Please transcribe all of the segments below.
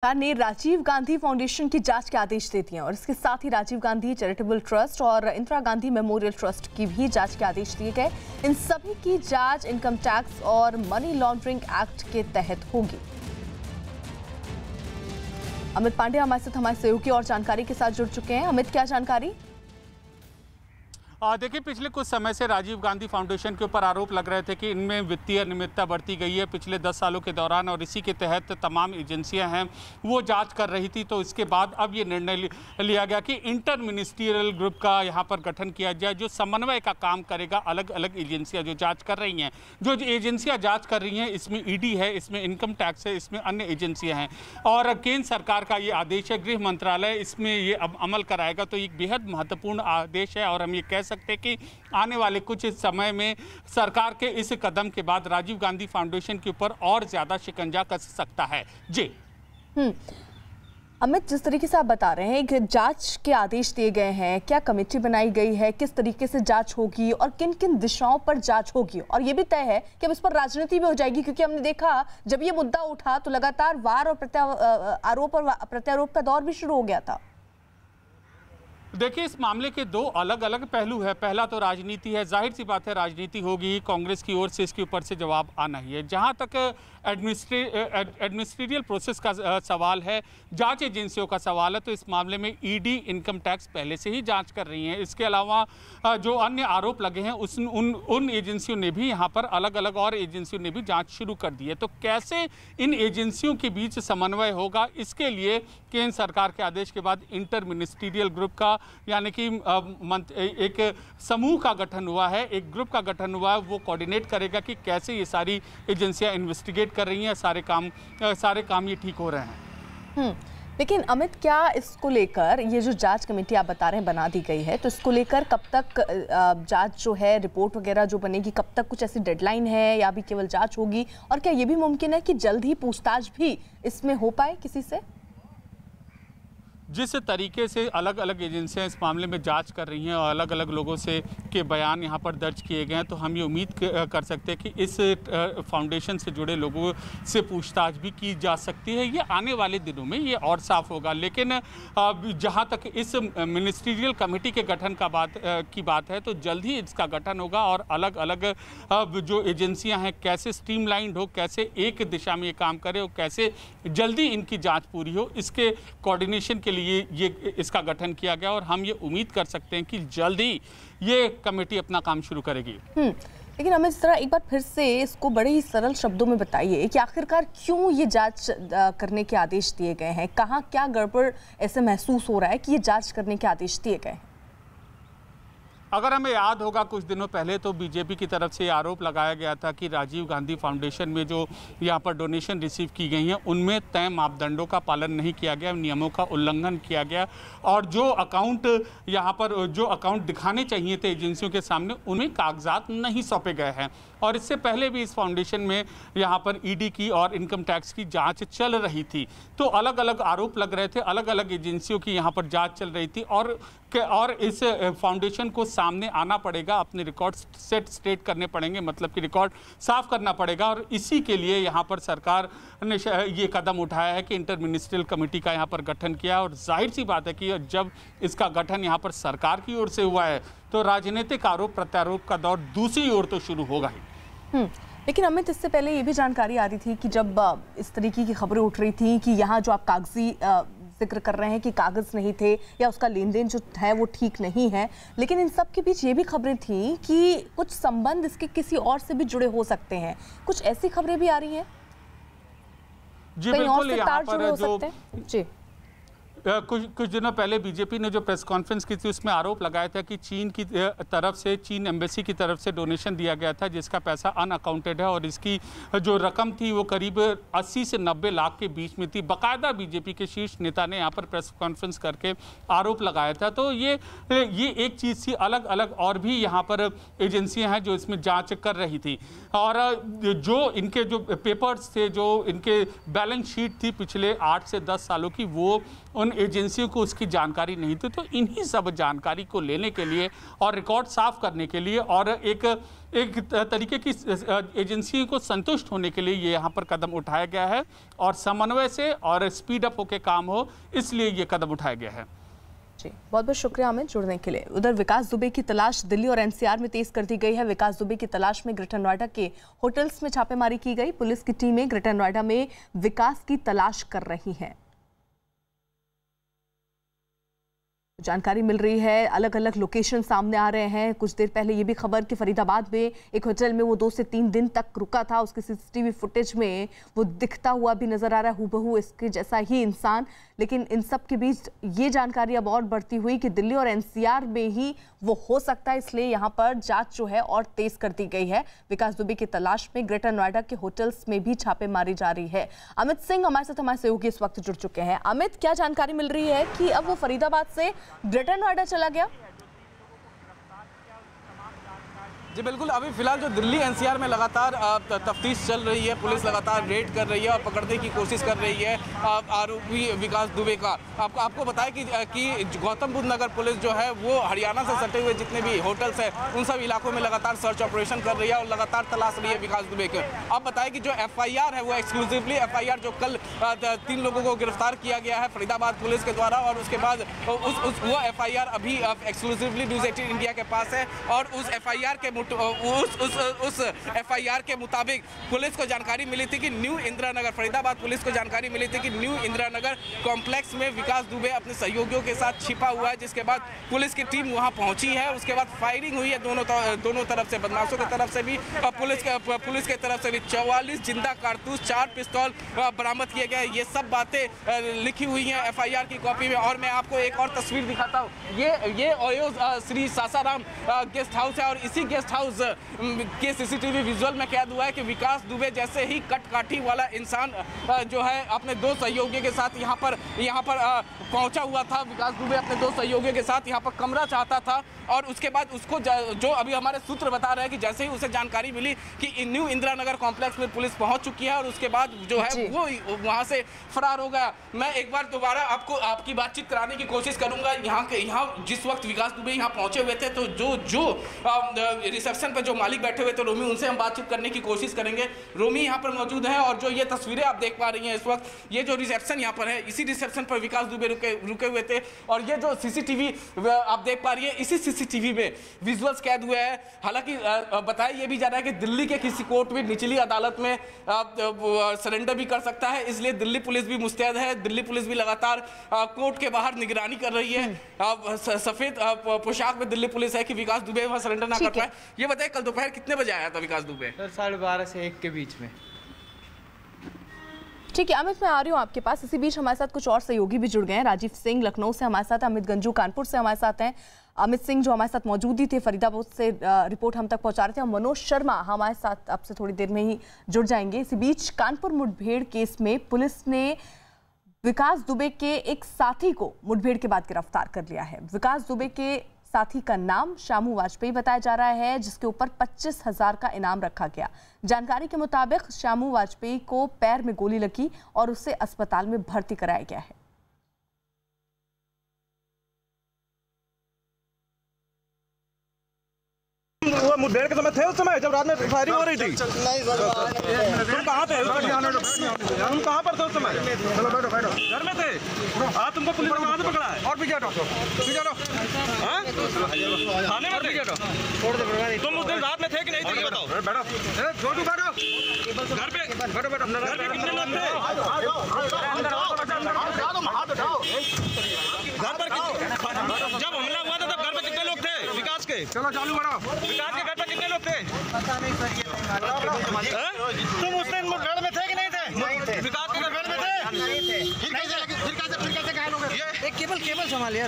सरकार ने राजीव गांधी फाउंडेशन की जांच के आदेश दे दिए और इसके साथ ही राजीव गांधी चैरिटेबल ट्रस्ट और इंदिरा गांधी मेमोरियल ट्रस्ट की भी जांच के आदेश दिए गए। इन सभी की जांच इनकम टैक्स और मनी लॉन्ड्रिंग एक्ट के तहत होगी। अमित पांडे हमारे सहयोगी और जानकारी के साथ जुड़ चुके हैं। अमित, क्या जानकारी? देखिए, पिछले कुछ समय से राजीव गांधी फाउंडेशन के ऊपर आरोप लग रहे थे कि इनमें वित्तीय अनियमितता बढ़ती गई है पिछले 10 सालों के दौरान, और इसी के तहत तमाम एजेंसियां हैं वो जांच कर रही थी। तो इसके बाद अब ये निर्णय लिया गया कि इंटर मिनिस्ट्रियल ग्रुप का यहाँ पर गठन किया जाए, जो समन्वय का काम करेगा। अलग अलग एजेंसियाँ जो जाँच कर रही हैं, जो एजेंसियाँ जाँच कर रही हैं, इसमें ईडी है, इसमें इनकम टैक्स है, इसमें अन्य एजेंसियाँ हैं, और केंद्र सरकार का ये आदेश है। गृह मंत्रालय इसमें ये अब अमल कराएगा। तो एक बेहद महत्वपूर्ण आदेश है, और हम ये कह सकते हैं कि आने वाले कुछ समय में सरकार के इस कदम के बाद राजीव गांधी फाउंडेशन के ऊपर और ज्यादा शिकंजा कस सकता है। जी अमित, जिस तरीके से आप बता रहे हैं कि जांच के आदेश दिए गए हैं, क्या कमेटी बनाई गई है, किस तरीके से जांच होगी और किन किन दिशाओं पर जांच होगी, और ये भी तय है कि अब इस पर राजनीति भी हो जाएगी? क्योंकि हमने देखा जब ये मुद्दा उठा तो लगातार वार और आरोप और प्रत्यारोप का दौर भी शुरू हो गया था। देखिए, इस मामले के दो अलग अलग पहलू है। पहला तो राजनीति है, जाहिर सी बात है राजनीति होगी, कांग्रेस की ओर से इसके ऊपर से जवाब आना ही है। जहां तक एडमिनिस्ट्रियल प्रोसेस का सवाल है, जांच एजेंसियों का सवाल है, तो इस मामले में ईडी, इनकम टैक्स पहले से ही जांच कर रही हैं। इसके अलावा जो अन्य आरोप लगे हैं उन एजेंसियों ने भी, यहाँ पर अलग अलग और एजेंसियों ने भी जाँच शुरू कर दी है। तो कैसे इन एजेंसियों के बीच समन्वय होगा, इसके लिए केंद्र सरकार के आदेश के बाद इंटर मिनिस्ट्रियल ग्रुप का, यानी कि एक समूह का गठन हुआ है, एक ग्रुप का गठन हुआ है। वो कोऑर्डिनेट करेगा कि कैसे ये सारी एजेंसियां इन्वेस्टिगेट कर रही हैं, सारे काम ये ठीक हो रहे हैं। लेकिन अमित, क्या इसको लेकर ये जो जांच कमेटी आप बता रहे हैं बना दी गई है, तो इसको लेकर कब तक जांच जो है, रिपोर्ट वगैरह जो बनेगी, कब तक कुछ ऐसी डेडलाइन है या अभी केवल जांच होगी? और क्या ये भी मुमकिन है कि जल्द ही पूछताछ भी इसमें हो पाए किसी से? जिस तरीके से अलग अलग एजेंसियां इस मामले में जांच कर रही हैं और अलग अलग लोगों से के बयान यहां पर दर्ज किए गए हैं, तो हम ये उम्मीद कर सकते हैं कि इस फाउंडेशन से जुड़े लोगों से पूछताछ भी की जा सकती है। ये आने वाले दिनों में ये और साफ होगा। लेकिन जहां तक इस मिनिस्ट्रियल कमेटी के गठन की बात है, तो जल्द ही इसका गठन होगा, और अलग अलग जो एजेंसियाँ हैं कैसे स्ट्रीमलाइंड हो, कैसे एक दिशा में ये काम करे और कैसे जल्दी इनकी जाँच पूरी हो, इसके कोऑर्डिनेशन के लिए ये इसका गठन किया गया। और हम ये उम्मीद कर सकते हैं कि जल्द ही ये कमेटी अपना काम शुरू करेगी। लेकिन हमें इस तरह एक बार फिर से इसको बड़े ही सरल शब्दों में बताइए कि आखिरकार क्यों ये जांच करने के आदेश दिए गए हैं? कहाँ क्या गड़बड़ ऐसे महसूस हो रहा है कि ये जांच करने के आदेश दिए गए हैं? अगर हमें याद होगा, कुछ दिनों पहले तो बीजेपी की तरफ से आरोप लगाया गया था कि राजीव गांधी फाउंडेशन में जो यहाँ पर डोनेशन रिसीव की गई हैं, उनमें तय मापदंडों का पालन नहीं किया गया, नियमों का उल्लंघन किया गया, और जो अकाउंट यहाँ पर जो अकाउंट दिखाने चाहिए थे एजेंसियों के सामने, उनमें कागजात नहीं सौंपे गए हैं। और इससे पहले भी इस फाउंडेशन में यहाँ पर ईडी की और इनकम टैक्स की जाँच चल रही थी। तो अलग अलग आरोप लग रहे थे, अलग अलग एजेंसियों की यहाँ पर जाँच चल रही थी, और इस फाउंडेशन को सामने आना पड़ेगा, अपने रिकॉर्ड स्ट्रेट करने पड़ेंगे, मतलब कि रिकॉर्ड साफ करना पड़ेगा। और इसी के लिए यहाँ पर सरकार ने ये कदम उठाया है कि इंटर मिनिस्ट्रियल कमेटी का यहाँ पर गठन किया। और जाहिर सी बात है कि जब इसका गठन यहाँ पर सरकार की ओर से हुआ है, तो राजनीतिक आरोप प्रत्यारोप का दौर दूसरी ओर तो शुरू होगा ही। लेकिन अमित, इससे पहले ये भी जानकारी आ रही थी कि जब इस तरीके की खबरें उठ रही थी कि यहाँ जो आप कागजी जिक्र कर रहे हैं कि कागज नहीं थे या उसका लेन देन जो है वो ठीक नहीं है, लेकिन इन सब के बीच ये भी खबरें थी कि कुछ संबंध इसके किसी और से भी जुड़े हो सकते हैं। कुछ ऐसी खबरें भी आ रही हैं? जी बिल्कुल। यहाँ पर जो कुछ दिनों पहले बीजेपी ने जो प्रेस कॉन्फ्रेंस की थी, उसमें आरोप लगाया था कि चीन की तरफ से, चीन एम्बेसी की तरफ से डोनेशन दिया गया था, जिसका पैसा अनअकाउंटेड है, और इसकी जो रकम थी वो करीब 80 से 90 लाख के बीच में थी। बाकायदा बीजेपी के शीर्ष नेता ने यहाँ पर प्रेस कॉन्फ्रेंस करके आरोप लगाया था। तो ये एक चीज़ थी। अलग अलग और भी यहाँ पर एजेंसियाँ हैं जो इसमें जाँच कर रही थी, और जो इनके जो पेपर्स थे, जो इनके बैलेंस शीट थी पिछले 8 से 10 सालों की, वो उन उन एजेंसियों को उसकी जानकारी नहीं थी। तो इन्हीं सब जानकारी को लेने के लिए और रिकॉर्ड साफ करने के लिए और एक तरीके की एजेंसियों को संतुष्ट होने के लिए ये यहाँ पर कदम उठाया गया है और समन्वय से और स्पीड अप होकर काम हो, इसलिए ये कदम उठाया गया है। जी, बहुत बहुत शुक्रिया अमित जुड़ने के लिए। उधर विकास दुबे की तलाश दिल्ली और एनसीआर में तेज कर दी गई है। विकास दुबे की तलाश में ग्रेटर नोएडा के होटल्स में छापेमारी की गई। पुलिस की टीमें ग्रेटर नोएडा में विकास की तलाश कर रही हैं। जानकारी मिल रही है, अलग अलग लोकेशन सामने आ रहे हैं। कुछ देर पहले ये भी खबर कि फरीदाबाद में एक होटल में वो 2 से 3 दिन तक रुका था। उसके सीसीटीवी फुटेज में वो दिखता हुआ भी नजर आ रहा है, हूबहू इसके जैसा ही इंसान। लेकिन इन सब के बीच ये जानकारी अब और बढ़ती हुई कि दिल्ली और एनसीआर में ही वो हो सकता है, इसलिए यहाँ पर जांच जो है और तेज कर दी गई है। विकास दुबे की तलाश में ग्रेटर नोएडा के होटल्स में भी छापे मारी जा रही है। अमित सिंह हमारे साथ, हमारे सहयोगी इस वक्त जुड़ चुके हैं। अमित, क्या जानकारी मिल रही है कि अब वो फरीदाबाद से ग्रेटर नोएडा चला गया? जी बिल्कुल, अभी फिलहाल जो दिल्ली एनसीआर में लगातार तफ्तीश चल रही है, पुलिस लगातार रेड कर रही है और पकड़ने की कोशिश कर रही है आरोपी विकास दुबे का। आपको बताया कि गौतम बुद्ध नगर पुलिस जो है वो हरियाणा से सटे हुए जितने भी होटल्स हैं उन सब इलाकों में लगातार सर्च ऑपरेशन कर रही है और लगातार तलाश रही है विकास दुबे के। अब बताया कि जो FIR है वो एक्सक्लूसिवली FIR जो कल 3 लोगों को गिरफ्तार किया गया है फरीदाबाद पुलिस के द्वारा, और उसके बाद वो FIR अभी एक्सक्लूसिवली न्यूज़ 18 इंडिया के पास है। और उस FIR के उस FIR के मुताबिक पुलिस को जानकारी मिली थी कि न्यू इंदिरा नगर, फरीदाबाद पुलिस को जानकारी मिली थी कि न्यू इंदिरा नगर कॉम्प्लेक्स में विकास दुबे अपने सहयोगियों के साथ छिपा हुआ है, जिसके बाद पुलिस की टीम वहां पहुंची है। उसके बाद फायरिंग हुई है दोनों तरफ से, बदमाशों की तरफ से भी पुलिस के तरफ से भी। 44 जिंदा कारतूस, 4 पिस्तौल बरामद किए गए। ये सब बातें लिखी हुई हैं FIR की कॉपी में। और मैं आपको एक और तस्वीर दिखाता हूँ। ये OYO Shri Sasaram guest house है और इसी गेस्ट हाउस के CCTV विजुअल में कैद हुआ है कि विकास दुबे जैसे ही कटकाठी वाला इंसान जो है अपने 2 सहयोगियों के साथ यहाँ पर पहुंचा हुआ था। विकास दुबे अपने 2 सहयोगियों के साथ यहाँ पर कमरा चाहता था और उसके बाद उसको जो अभी हमारे सूत्र बता रहे हैं कि जैसे ही उसे जानकारी मिली कि न्यू इंदिरा नगर कॉम्प्लेक्स में पुलिस पहुंच चुकी है और उसके बाद जो है वो वहां से फरार हो गया। मैं एक बार दोबारा आपकी बातचीत कराने की कोशिश करूंगा। यहाँ जिस वक्त विकास दुबे यहाँ पहुंचे हुए थे तो जो रिसेप्शन पर जो मालिक बैठे हुए थे रोमी, उनसे हम बातचीत करने की कोशिश करेंगे। रोमी यहाँ पर मौजूद है और जो ये तस्वीरें आप देख पा रही हैं इस वक्त, ये जो रिसेप्शन यहाँ पर है, इसी रिसेप्शन पर विकास दुबे रुके हुए थे। और ये जो CCTV आप देख पा रही है, इसी CCTV में विजुअल्स कैद हुए हैं। हालांकि बताया ये भी जा रहा है कि दिल्ली के किसी कोर्ट में, निचली अदालत में सरेंडर भी कर सकता है, इसलिए दिल्ली पुलिस भी मुस्तैद है। दिल्ली पुलिस भी लगातार कोर्ट के बाहर निगरानी कर रही है। सफेद पोशाक में दिल्ली पुलिस है कि विकास दुबे वहां सरेंडर ना कर पाए। ये बताइए कल दोपहर कितने बजे आया था विकास दुबे? सर 12:30 से 1 के बीच में। ठीक है अमित, मैं आ रही हूँ आपके पास। इसी बीच हमारे साथ कुछ और सहयोगी भी जुड़ गए हैं। राजीव सिंह लखनऊ से हमारे साथ, अमित गंजू कानपुर से हमारे साथ हैं। अमित सिंह जो हमारे साथ मौजूद ही थे फरीदाबाद से रिपोर्ट हम तक पहुंचा रहे थे, और मनोज शर्मा हमारे साथ आपसे थोड़ी देर में ही जुड़ जाएंगे। इसी बीच कानपुर मुठभेड़ केस में पुलिस ने विकास दुबे के एक साथी को मुठभेड़ के बाद गिरफ्तार कर लिया है। विकास दुबे के साथी का नाम शामू वाजपेयी बताया जा रहा है, जिसके ऊपर 25,000 का इनाम रखा गया। जानकारी के मुताबिक शामू वाजपेयी को पैर में गोली लगी और उसे अस्पताल में भर्ती कराया गया है। वो मुठभेड़ के समय थे उस समय जब रात में फायरिंग हो रही थी? तुम कहाँ थे? तुम कहाँ पर थे उस समय? घर में थे? हाँ, तुमको पुलिस ने कहाँ से पकड़ा है? और पीछे हटो, थाने में थे? तुम उस दिन रात में थे कि नहीं थे? बताओ। बैठो, बैठो, घर पे कितने लोग थे? घर पर जब हमला हुआ था तब घर में कितने लोग थे विकास के? चलो चालू करो। विकास के घर पर कितने लोग थे? पता नहीं सर, तुम उस दिन मुठभेड़ में थे कि नहीं थे? नहीं थे। विकास के घर में थे? नहीं थे। फिर कैसे घायल हो गए? एक केबल संभालिए।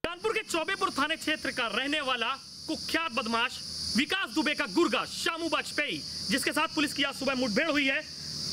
कानपुर के चौबेपुर थाने क्षेत्र का रहने वाला कुख्यात बदमाश विकास दुबे का गुर्गा शामू वाजपेयी, जिसके साथ पुलिस की आज सुबह मुठभेड़ हुई है।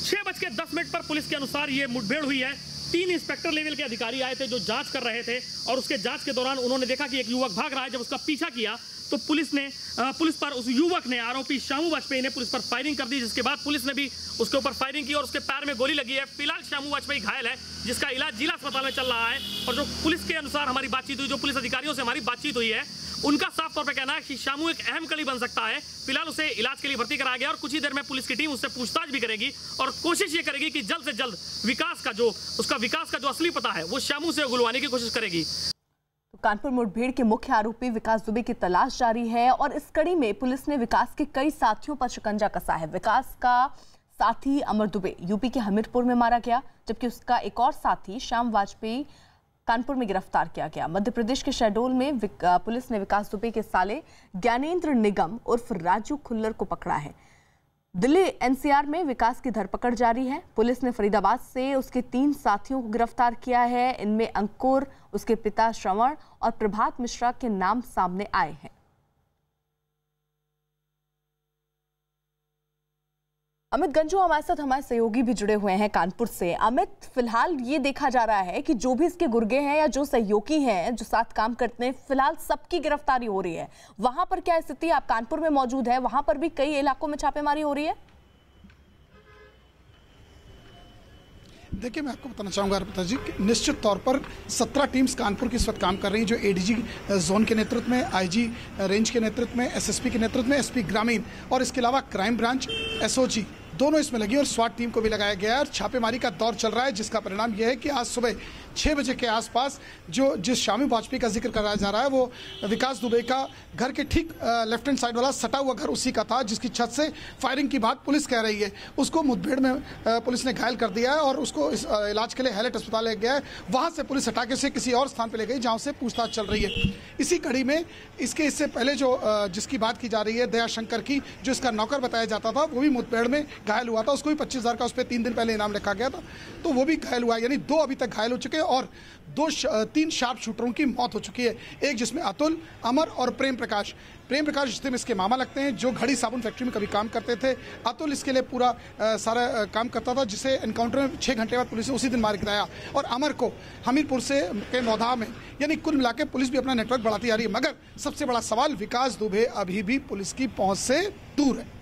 6:10 पर पुलिस के अनुसार ये मुठभेड़ हुई है। 3 इंस्पेक्टर लेवल के अधिकारी आए थे जो जांच कर रहे थे, और उसके जांच के दौरान उन्होंने देखा कि एक युवक भाग रहा है। जब उसका पीछा किया तो पुलिस पर उस युवक ने, आरोपी शामू वाजपेयी ने पुलिस पर फायरिंग कर दी, जिसके बाद पुलिस ने भी उसके ऊपर फायरिंग की और उसके पैर में गोली लगी है। फिलहाल शामू वाजपेयी घायल है, जिसका इलाज जिला अस्पताल में चल रहा है। और जो पुलिस के अनुसार हमारी बातचीत हुई, जो पुलिस अधिकारियों से हमारी बातचीत हुई है, उनका साफ तौर पे कहना है कि शामू एक अहम कड़ी बन सकता है। फिलहाल उसे इलाज के लिए भर्ती कराया गया और कुछ ही देर में पुलिस की टीम उससे पूछताछ भी करेगी और कोशिश ये करेगी कि जल्द से जल्द विकास का जो असली पता है वो शामू से उगलवाने की कोशिश करेगी। तो कानपुर मुठभेड़ के मुख्य आरोपी विकास दुबे की तलाश जारी है और इस कड़ी में पुलिस ने विकास के कई साथियों पर शिकंजा कसा है। विकास का साथी अमर दुबे यूपी के हमीरपुर में मारा गया, जबकि उसका एक और साथी श्याम वाजपेयी कानपुर में गिरफ्तार किया गया। मध्य प्रदेश के शहडोल में पुलिस ने विकास दुबे के साले ज्ञानेंद्र निगम उर्फ राजू खुल्लर को पकड़ा है। दिल्ली एनसीआर में विकास की धरपकड़ जारी है। पुलिस ने फरीदाबाद से उसके 3 साथियों को गिरफ्तार किया है। इनमें अंकुर, उसके पिता श्रवण और प्रभात मिश्रा के नाम सामने आए हैं। अमित गंजू हमारे साथ, हमारे सहयोगी भी जुड़े हुए हैं कानपुर से। अमित, फिलहाल ये देखा जा रहा है कि जो भी इसके गुर्गे हैं या जो सहयोगी हैं जो साथ काम करते हैं, फिलहाल सबकी गिरफ्तारी हो रही है। वहां पर क्या स्थिति? आप कानपुर में मौजूद है, वहां पर भी कई इलाकों में छापेमारी हो रही है। देखिए, मैं आपको बताना चाहूँगा अर्पिता जी, निश्चित तौर पर 17 टीम्स कानपुर की इस वक्त काम कर रही हैं, जो एडीजी जोन के नेतृत्व में, आईजी रेंज के नेतृत्व में, एसएसपी के नेतृत्व में, एसपी ग्रामीण और इसके अलावा क्राइम ब्रांच, एसओजी दोनों इसमें लगी और स्वाट टीम को भी लगाया गया है और छापेमारी का दौर चल रहा है, जिसका परिणाम यह है कि आज सुबह 6 बजे के आसपास जिस शामू वाजपेयी का जिक्र कराया जा रहा है, वो विकास दुबे का घर के ठीक लेफ्ट हैंड साइड वाला सटा हुआ घर उसी का था, जिसकी छत से फायरिंग की बात पुलिस कह रही है। उसको मुठभेड़ में पुलिस ने घायल कर दिया है और उसको इलाज के लिए हैलेट अस्पताल ले गया है। वहाँ से पुलिस हटा के उसे किसी और स्थान पर ले गई, जहाँ से पूछताछ चल रही है। इसी कड़ी में इससे पहले जिसकी बात की जा रही है, दयाशंकर की, जो इसका नौकर बताया जाता था, वो भी मुठभेड़ में घायल हुआ था। उसको भी 25,000 का उस पर 3 दिन पहले इनाम रखा गया था, तो वो भी घायल हुआ है। यानी 2 अभी तक घायल हो चुके हैं और 3 शार्प शूटरों की मौत हो चुकी है। एक जिसमें अतुल, अमर और प्रेम प्रकाश जिसमें इसके मामा लगते हैं, जो घड़ी साबुन फैक्ट्री में कभी काम करते थे। अतुल इसके लिए पूरा सारा काम करता था, जिसे एनकाउंटर में 6 घंटे बाद पुलिस ने उसी दिन मार गिराया। और अमर को हमीरपुर से के नौधा में, यानी कुल मिला के पुलिस भी अपना नेटवर्क बढ़ाती जा रही है। मगर सबसे बड़ा सवाल, विकास दुबे अभी भी पुलिस की पहुंच से दूर है।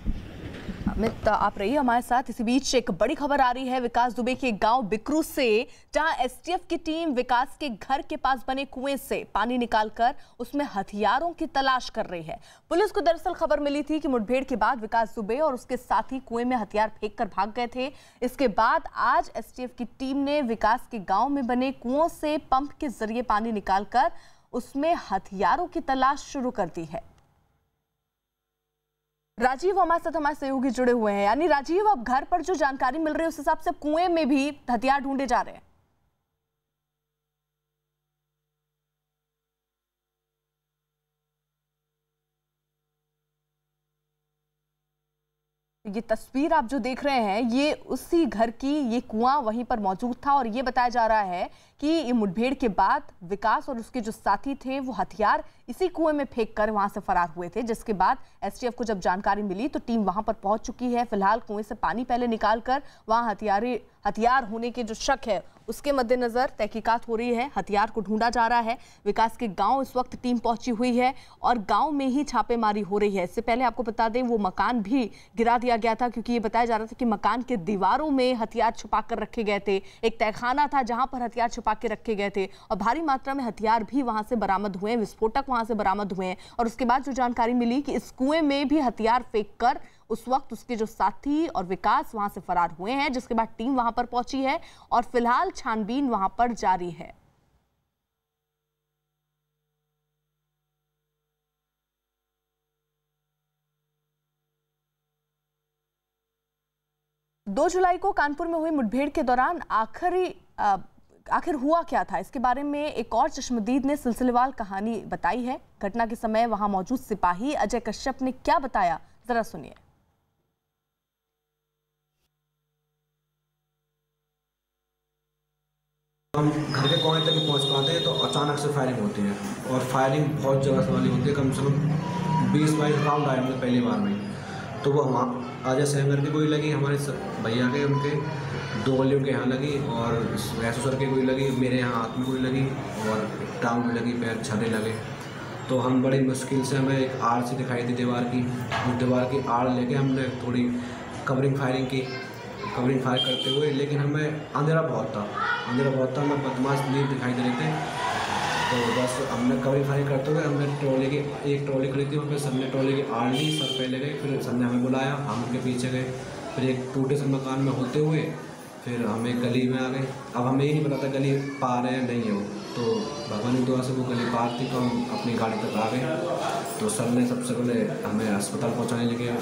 अमित, आप रहिए हमारे साथ। इसी बीच एक बड़ी खबर आ रही है विकास दुबे के गांव बिकरू से, जहां एसटीएफ की टीम विकास के घर के पास बने कुएं से पानी निकालकर उसमें हथियारों की तलाश कर रही है। पुलिस को दरअसल खबर मिली थी कि मुठभेड़ के बाद विकास दुबे और उसके साथी कुएं में हथियार फेंककर भाग गए थे। इसके बाद आज एसटीएफ की टीम ने विकास के गांव में बने कुओं से पंप के जरिए पानी निकालकर उसमें हथियारों की तलाश शुरू कर दी है। राजीव हमारे साथ, हमारे सहयोगी जुड़े हुए हैं। यानी राजीव, अब घर पर जो जानकारी मिल रही है उस हिसाब से कुएं में भी हथियार ढूंढे जा रहे हैं। ये तस्वीर आप जो देख रहे हैं, ये उसी घर की, ये कुआं वहीं पर मौजूद था और ये बताया जा रहा है कि ये मुठभेड़ के बाद विकास और उसके जो साथी थे वो हथियार इसी कुएं में फेंककर वहां से फरार हुए थे। जिसके बाद एसटीएफ को जब जानकारी मिली तो टीम वहां पर पहुंच चुकी है। फिलहाल कुएं से पानी पहले निकालकर वहां हथियार होने के जो शक है उसके मद्देनजर तहकीकात हो रही है। हथियार को ढूंढा जा रहा है। विकास के गांव इस वक्त टीम पहुंची हुई है और गांव में ही छापेमारी हो रही है। इससे पहले आपको बता दें, वो मकान भी गिरा दिया गया था, क्योंकि ये बताया जा रहा था कि मकान के दीवारों में हथियार छुपा कर रखे गए थे। एक तहखाना था जहां पर हथियार छुपा के रखे गए थे और भारी मात्रा में हथियार भी वहां से बरामद हुए, विस्फोटक वहां से बरामद हुए हैं। और उसके बाद जो जानकारी मिली कि इस कुएं में भी हथियार फेंककर उस वक्त उसके जो साथी और विकास वहां से फरार हुए हैं, जिसके बाद टीम वहां पर पहुंची है और फिलहाल छानबीन वहां पर जारी है। दो जुलाई को कानपुर में हुई मुठभेड़ के दौरान आखिर हुआ क्या था, इसके बारे में एक और चश्मदीद ने सिलसिलेवार कहानी बताई है। घटना के समय वहां मौजूद सिपाही अजय कश्यप ने क्या बताया, जरा सुनिए। हम घर के कोने तक पहुंच पाते हैं तो अचानक से फायरिंग होती है और फायरिंग बहुत जगह वाली होती है। कम से कम 20-22 राउंड आए मतलब पहली बार में। तो वो हम अजय सेंगर की कोई लगी, हमारे भैया के उनके 2 गलियों के यहाँ लगी और वैसो सर के कोई लगी, मेरे यहाँ हाथ में कोई लगी और टांग में लगी, पैर छाले लगे। तो हम बड़ी मुश्किल से, हमें एक आड़ सी दिखाई दी दीवार की, उस दीवार की आड़ लेके हमने थोड़ी कवरिंग फायरिंग की, कवरिंग फायर करते हुए, लेकिन हमें अंधेरा बहुत था, हमें बदमाश नहीं दिखाई दे रहे थे। तो बस हमने कवरिंग फायरिंग करते हुए हमने एक ट्रॉली खड़ी थी, वहाँ पे सबने ट्रॉली की आड़ ली, सर पे ले गए, फिर सबने हमें बुलाया, हम उनके पीछे गए, फिर एक टूटे से मकान में होते हुए फिर हम एक गली में आ गए। अब हमें ये नहीं पता था गली पार है नहीं है वो, तो भगवान की दुआ से वो गली पार थी, तो हम अपनी गाड़ी तक आ गए। तो सर ने सबसे पहले हमें अस्पताल पहुँचाने लगे।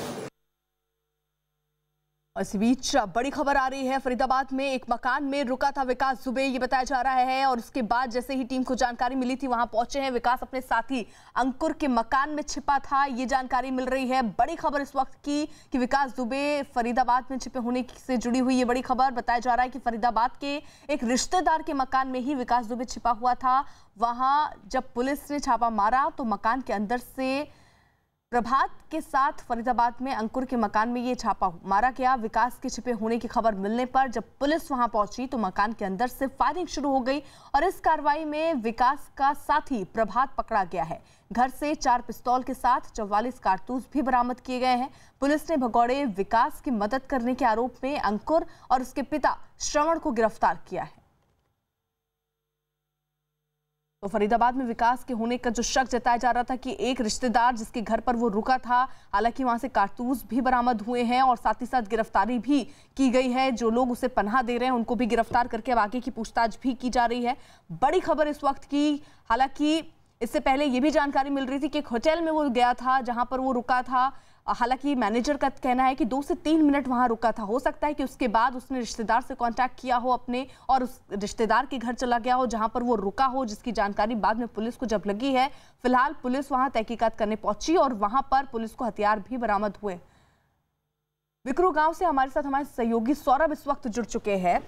इस बीच बड़ी खबर आ रही है, फरीदाबाद में एक मकान में रुका था विकास दुबे, ये बताया जा रहा है, और उसके बाद जैसे ही टीम को जानकारी मिली थी वहां पहुंचे हैं विकास अपने साथी अंकुर के मकान में छिपा था, ये जानकारी मिल रही है। बड़ी खबर इस वक्त की कि विकास दुबे फरीदाबाद में छिपे होने से जुड़ी हुई ये बड़ी खबर। बताया जा रहा है कि फरीदाबाद के एक रिश्तेदार के मकान में ही विकास दुबे छिपा हुआ था। वहां जब पुलिस ने छापा मारा तो मकान के अंदर से प्रभात के साथ फरीदाबाद में अंकुर के मकान में ये छापा मारा गया। विकास के छिपे होने की खबर मिलने पर जब पुलिस वहां पहुंची तो मकान के अंदर से फायरिंग शुरू हो गई और इस कार्रवाई में विकास का साथी प्रभात पकड़ा गया है। घर से 4 पिस्तौल के साथ 44 कारतूस भी बरामद किए गए हैं। पुलिस ने भगौड़े विकास की मदद करने के आरोप में अंकुर और उसके पिता श्रवण को गिरफ्तार किया है। तो फरीदाबाद में विकास के होने का जो शक जताया जा रहा था कि एक रिश्तेदार जिसके घर पर वो रुका था, हालांकि वहां से कारतूस भी बरामद हुए हैं और साथ ही साथ गिरफ्तारी भी की गई है। जो लोग उसे पनाह दे रहे हैं उनको भी गिरफ्तार करके अब आगे की पूछताछ भी की जा रही है। बड़ी खबर इस वक्त की, हालांकि इससे पहले ये भी जानकारी मिल रही थी कि एक होटल में वो गया था जहां पर वो रुका था। हालांकि मैनेजर का कहना है कि 2 से 3 मिनट वहां रुका था। हो सकता है कि उसके बाद उसने रिश्तेदार से कांटेक्ट किया हो अपने और उस रिश्तेदार के घर चला गया हो जहां पर वो रुका हो, जिसकी जानकारी बाद में पुलिस को जब लगी है। फिलहाल पुलिस वहां तहकीकात करने पहुंची और वहां पर पुलिस को हथियार भी बरामद हुए। विकरू गांव से हमारे साथ हमारे सहयोगी सौरभ इस वक्त जुड़ चुके हैं।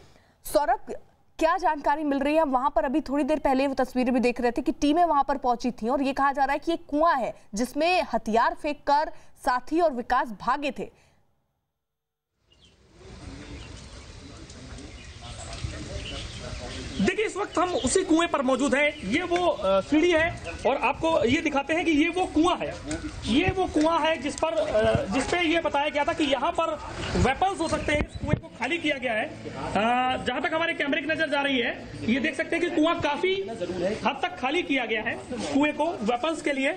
सौरभ, क्या जानकारी मिल रही है? वहां पर अभी थोड़ी देर पहले वो तस्वीरें भी देख रहे थे कि टीमें वहां पर पहुंची थी और ये कहा जा रहा है कि एक कुआं है जिसमें हथियार फेंककर साथी और विकास भागे थे। देखिए, इस वक्त हम उसी कुएं पर मौजूद हैं। ये वो सीढ़ी है और आपको ये दिखाते हैं कि ये वो कुआं है। ये वो कुआं है जिस पे ये बताया गया था कि यहाँ पर वेपन्स हो सकते हैं। इस कुएं को खाली किया गया है। जहां तक हमारे कैमरे की नजर जा रही है, ये देख सकते हैं कि कुआं काफी हद तक खाली किया गया है कुएं को वेपन्स के लिए।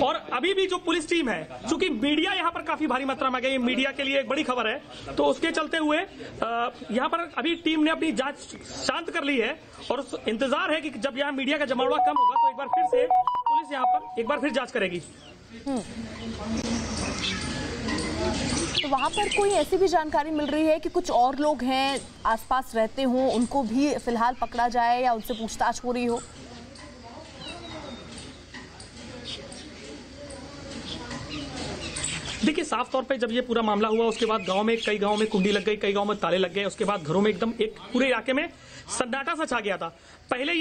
और अभी भी जो पुलिस टीम है, चूंकि मीडिया यहाँ पर काफी भारी मात्रा में गई, मीडिया के लिए एक बड़ी खबर है, तो उसके चलते हुए यहाँ पर अभी टीम ने अपनी जांच शांत कर ली है और इंतजार है कि जब यहाँ मीडिया का जमावड़ा कम होगा तो एक बार फिर से पुलिस यहाँ पर एक बार फिर जांच करेगी। तो वहां पर कोई ऐसी भी जानकारी मिल रही है कि कुछ और लोग हैं आसपास रहते हों, उनको भी फिलहाल पकड़ा जाए या उनसे पूछताछ हो रही हो? देखिए, साफ तौर पे जब ये पूरा मामला हुआ उसके बाद कई गांव में कुंडी लग गई, कई गांव में ताले लग गए। उसके बाद घरों में एकदम एक पूरे इलाके में सन्नाटा सा छा गया था। पहले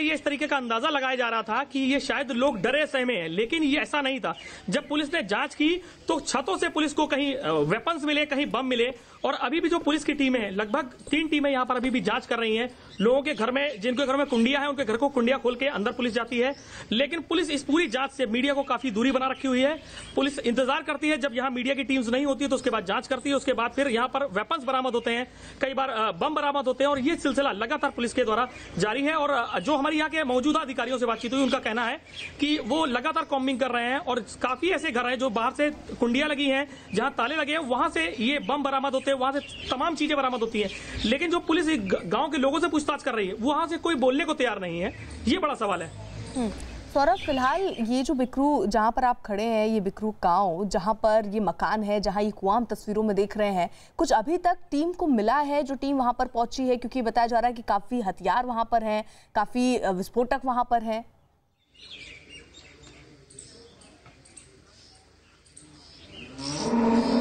ये इस तरीके का अंदाजा लगाया जा रहा था कि ये शायद लोग डरे सहमे हैं, लेकिन ये ऐसा नहीं था। जब पुलिस ने जांच की तो छतों से पुलिस को कहीं वेपन्स मिले, कहीं बम मिले। और अभी भी जो पुलिस की टीमें हैं, लगभग 3 टीमें यहाँ पर अभी भी जांच कर रही हैं। लोगों के घर में, जिनके घर में कुंडियां हैं, उनके घर को कुंडियां खोल के अंदर पुलिस जाती है। लेकिन पुलिस इस पूरी जांच से मीडिया को काफी दूरी बना रखी हुई है। पुलिस इंतजार करती है जब यहाँ मीडिया की टीम्स नहीं होती है तो उसके बाद जांच करती है। उसके बाद फिर यहाँ पर वेपन्स बरामद होते हैं, कई बार बम बरामद होते हैं और ये सिलसिला लगातार पुलिस के द्वारा जारी है। और जो हमारे यहाँ के मौजूदा अधिकारियों से बातचीत हुई, उनका कहना है कि वो लगातार कॉम्बिंग कर रहे हैं और काफी ऐसे घर हैं जो बाहर से कुंडियां लगी हैं, जहां ताले लगे हैं, वहां से ये बम बरामद होते हैं, वहां से तमाम चीजें बरामद होती हैं। लेकिन जो पुलिस गांव के लोगों से पूछताछ कर रही है, वहां से कोई बोलने को तैयार नहीं है। ये बड़ा सवाल है। सौरभ, फिलहाल ये जो बिकरू, जहाँ पर आप खड़े हैं, ये बिकरू गांव जहाँ पर ये मकान है, जहाँ ये कुआं हम तस्वीरों में देख रहे हैं, कुछ अभी तक टीम को मिला है जो टीम वहां पर पहुंची है? क्योंकि बताया जा रहा है कि काफी हथियार वहां पर हैं, काफी विस्फोटक वहां पर हैं।